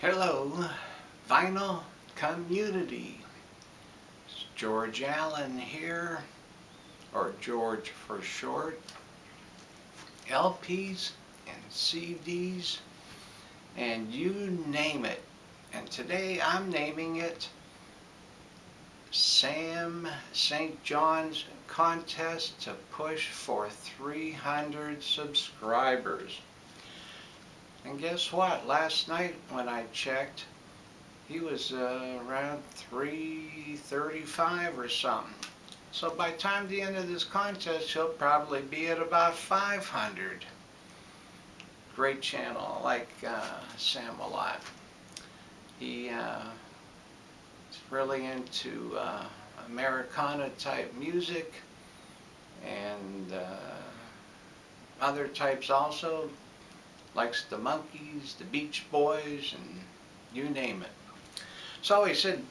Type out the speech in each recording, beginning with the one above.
Hello, vinyl community. It's George Allen here, or George for short. LPs and CDs, and you name it. And today I'm naming it Sam St. John's Contest to Push for 300 Subscribers. And guess what? Last night when I checked, he was around 335 or something. So by the time the end of this contest, he'll probably be at about 500. Great channel. I like Sam a lot. He is really into Americana type music and other types also. Likes the Monkees, the Beach Boys, and you name it. So he said,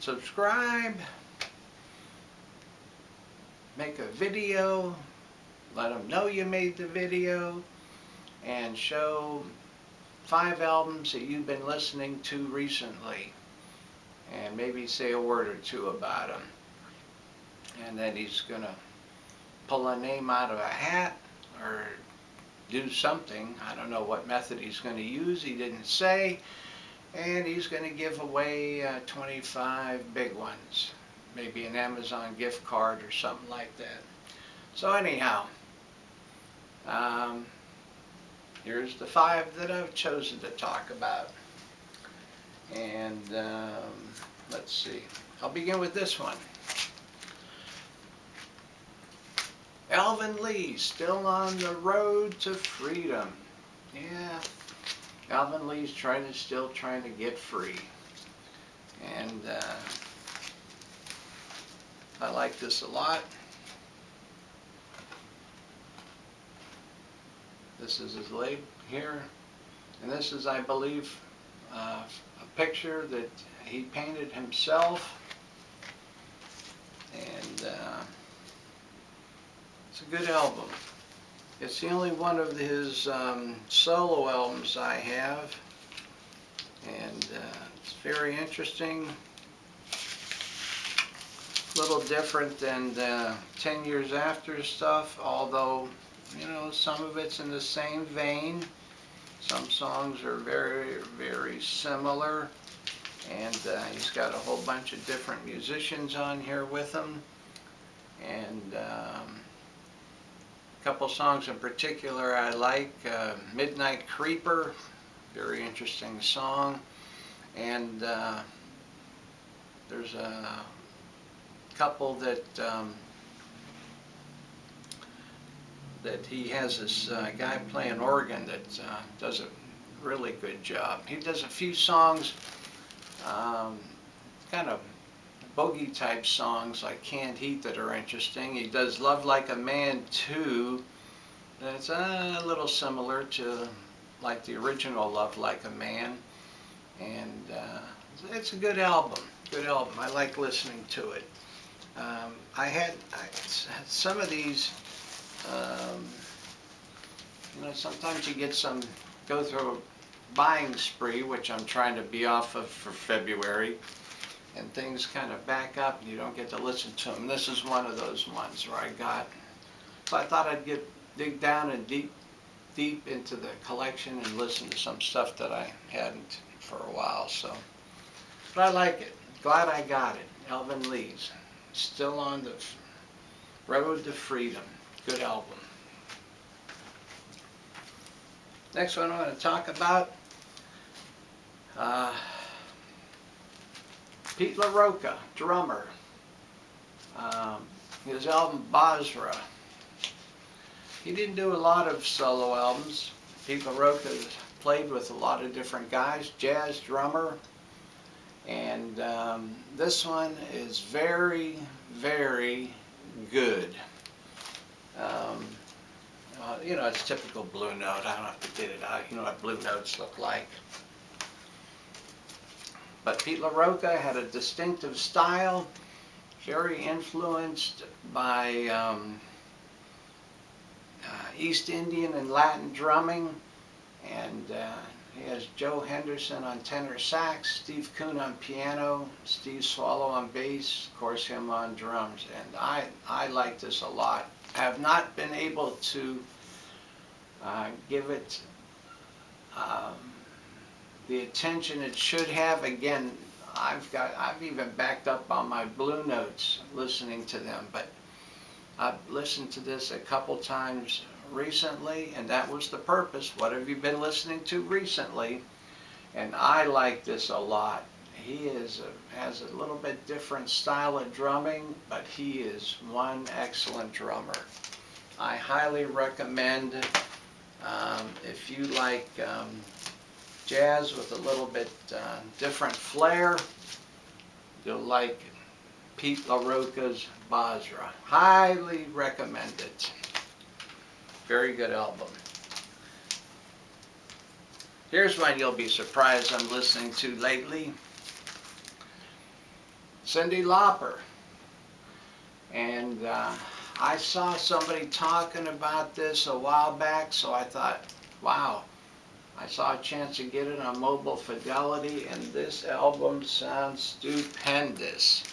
subscribe, make a video, let them know you made the video, and show 5 albums that you've been listening to recently, and maybe say a word or two about them. And then he's going to pull a name out of a hat, or do something. I don't know what method he's going to use. He didn't say. And he's going to give away 25 big ones. Maybe an Amazon gift card or something like that. So anyhow, here's the 5 that I've chosen to talk about. And let's see. I'll begin with this one. Alvin Lee, still on the road to freedom. Yeah, Alvin Lee's still trying to get free. And I like this a lot. This is his label here. And this is, I believe, a picture that he painted himself. And it's a good album. It's the only one of his solo albums I have, and it's very interesting. A little different than 10 Years After stuff, although, you know, some of it's in the same vein. Some songs are very, very similar, and he's got a whole bunch of different musicians on here with him. And couple songs in particular I like. Midnight Creeper, very interesting song. And there's a couple that he has this guy playing organ that does a really good job. He does a few songs, kind of boogie type songs like Canned Heat that are interesting. He does Love Like a Man too. That's a little similar to like the original Love Like a Man. And it's a good album. Good album. I like listening to it. I had some of these, you know, sometimes you go through a buying spree, which I'm trying to be off of for February, and things kind of back up and you don't get to listen to them. This is one of those ones where I got, so I thought I'd dig down and deep into the collection and listen to some stuff that I hadn't for a while. So, but I like it. Glad I got it. Alvin Lee's, still on the road to freedom. Good album. Next one I want to talk about. Pete Larocca, drummer. His album Basra. He didn't do a lot of solo albums. Pete Larocca played with a lot of different guys, jazz drummer. And this one is very, very good. You know, it's typical Blue Note. I don't have to get it out. You know what Blue Notes look like. But Pete Larocca had a distinctive style, very influenced by East Indian and Latin drumming, and He has Joe Henderson on tenor sax, Steve Kuhn on piano, Steve Swallow on bass, of course him on drums. And I like this a lot. I have not been able to give it the attention it should have. Again, I've even backed up on my Blue Notes listening to them, but I've listened to this a couple times recently, and that was the purpose. What have you been listening to recently? And I like this a lot. He has a little bit different style of drumming, but he is one excellent drummer. I highly recommend, if you like jazz with a little bit different flair, you'll like Pete Larocca's Basra. Highly recommend it. Very good album. Here's one you'll be surprised I'm listening to lately. Cyndi Lauper. And I saw somebody talking about this a while back, so I thought, wow. I saw a chance to get it on Mobile Fidelity, and this album sounds stupendous.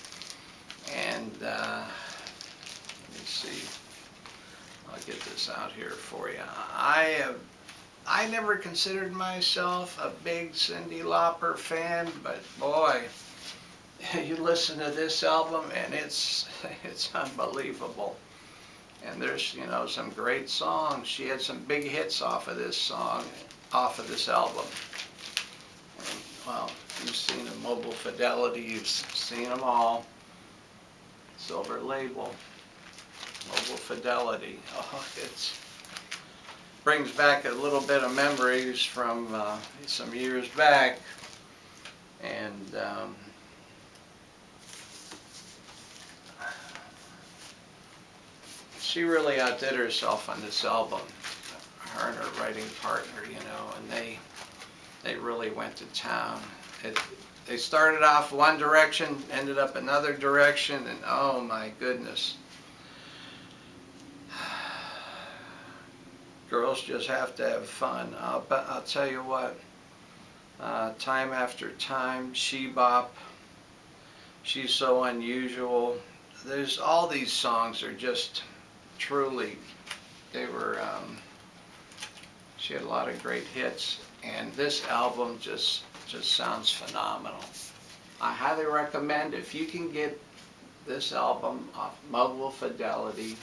And let me see. I'll get this out here for you. I never considered myself a big Cyndi Lauper fan, but boy, you listen to this album and it's unbelievable. And there's, you know, some great songs. She had some big hits off of this album. And, well, you've seen them, Mobile Fidelity, you've seen them all. Silver Label, Mobile Fidelity. Oh, it brings back a little bit of memories from some years back. And she really outdid herself on this album. Her and her writing partner, you know, and they really went to town. They started off one direction, ended up another direction, and oh my goodness. Girls just have to have fun. I'll tell you what, Time After Time, She Bop, She's So Unusual. There's all these songs are just truly, they were, she had a lot of great hits, and this album just sounds phenomenal. I highly recommend, if you can get this album off Mobile Fidelity,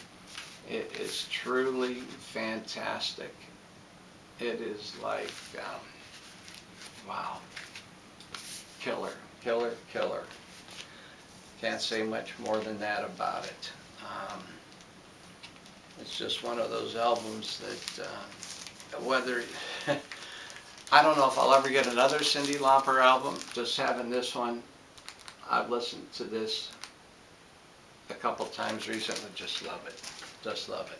it is truly fantastic. It is like, wow, killer, killer, killer. Can't say much more than that about it. It's just one of those albums that, whether, I don't know if I'll ever get another Cyndi Lauper album, just having this one. I've listened to this a couple times recently, just love it, just love it.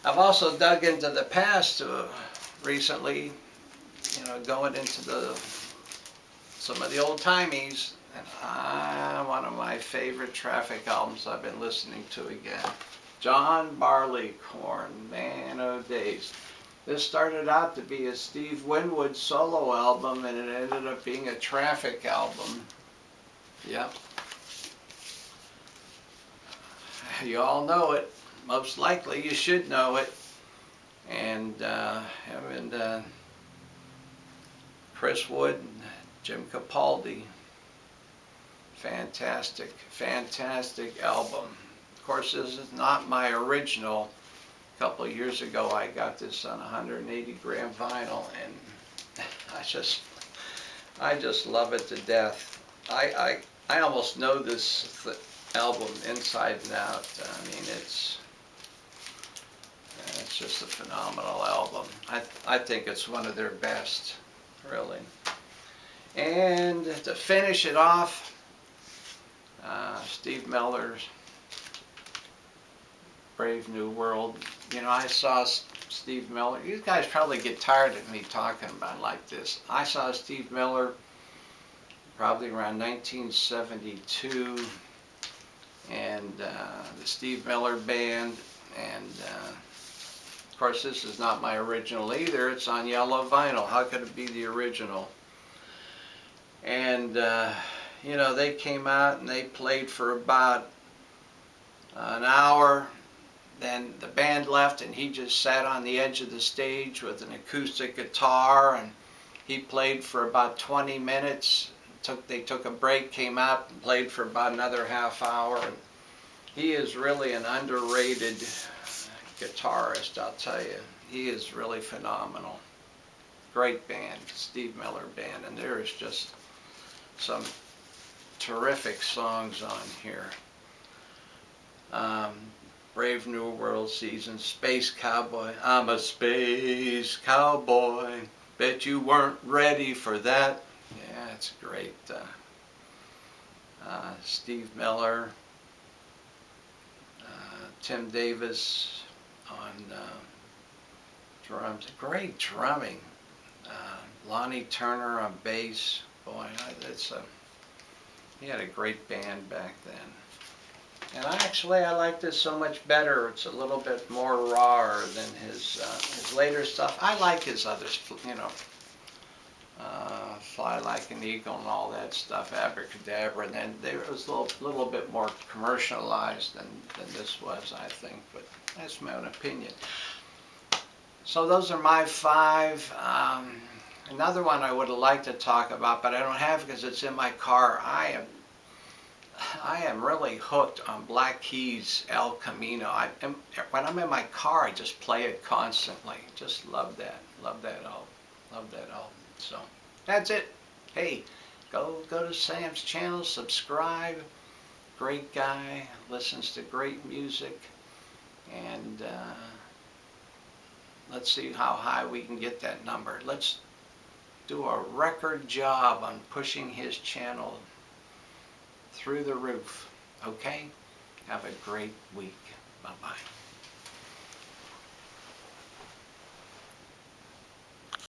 I've also dug into the past recently, you know, going into some of the old Timeys, and one of my favorite Traffic albums I've been listening to again. John Barleycorn, man oh days. This started out to be a Steve Winwood solo album, and it ended up being a Traffic album. Yep. You all know it. Most likely you should know it. And him and Chris Wood and Jim Capaldi. Fantastic, fantastic album. Of course, this is not my original. A couple of years ago I got this on 180 gram vinyl, and I just love it to death. I almost know this album inside and out. I mean, it's just a phenomenal album. I think it's one of their best, really. And to finish it off, Steve Miller's Brave New World. You know, I saw Steve Miller. You guys probably get tired of me talking about it like this. I saw Steve Miller probably around 1972, and the Steve Miller Band, and Of course, this is not my original either. It's on yellow vinyl. How could it be the original? And, you know, they came out and they played for about an hour. Then the band left and he just sat on the edge of the stage with an acoustic guitar, and he played for about 20 minutes. They took a break, came out and played for about another half hour. And he is really an underrated guitarist, I'll tell you. He is really phenomenal. Great band, Steve Miller Band, and there's just some terrific songs on here. Brave New World Season, Space Cowboy, I'm a space cowboy, bet you weren't ready for that. Yeah, it's great. Steve Miller, Tim Davis on drums, great drumming. Lonnie Turner on bass. Boy, he had a great band back then. And I like this so much better. It's a little bit more raw than his later stuff. I like his others, you know, Fly Like an Eagle and all that stuff, Abracadabra. And then there was a little bit more commercialized than this was, I think. But that's my own opinion. So those are my 5. Another one I would have liked to talk about, but I don't have because it's in my car. I am really hooked on Black Keys' El Camino. When I'm in my car, I just play it constantly. Just love that. Love that album. Love that album. So that's it. Hey, go to Sam's channel, subscribe. Great guy, listens to great music, and let's see how high we can get that number. Let's do a record job on pushing his channel through the roof. Okay? Have a great week. Bye-bye.